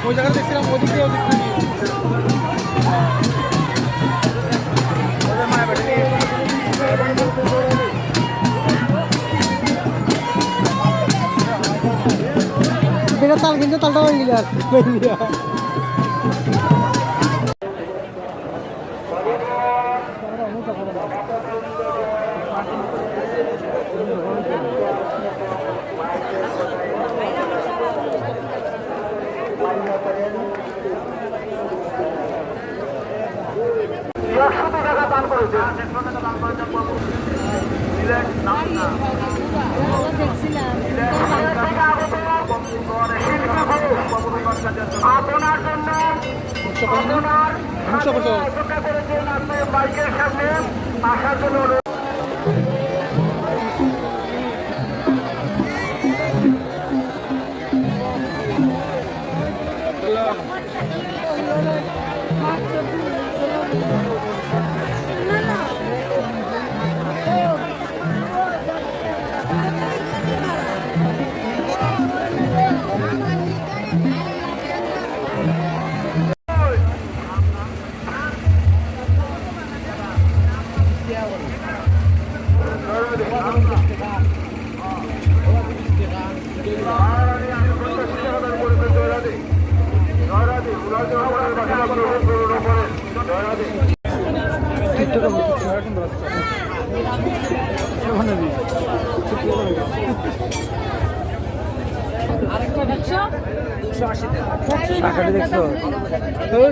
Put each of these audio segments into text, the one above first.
ওই জায়গাটা দেখছিলাম ওদিকে এটা তাল কিন্তু তালটা হয়ে গেল আর আপনার জন্য অপেক্ষা করেছেন আপনি বাইকের সামনে আসার জন্য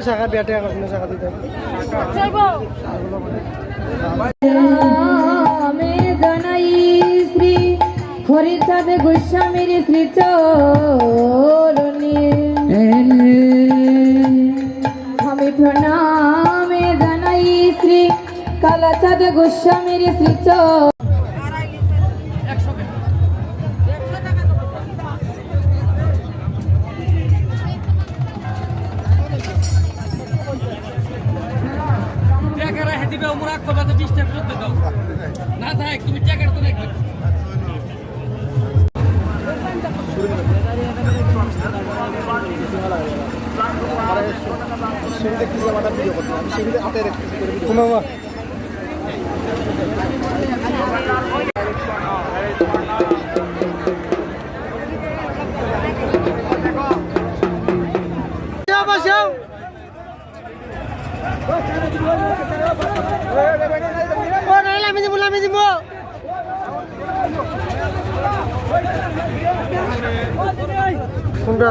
শাখা বেটে শাখা দিতে জানাই শ্রী হরিচাঁদ গোস্বামীর শ্রী চরণে আমি প্রণামে জানাই শ্রী কালাচাঁদ গোস্বামীর শ্রী চরণে কোনটা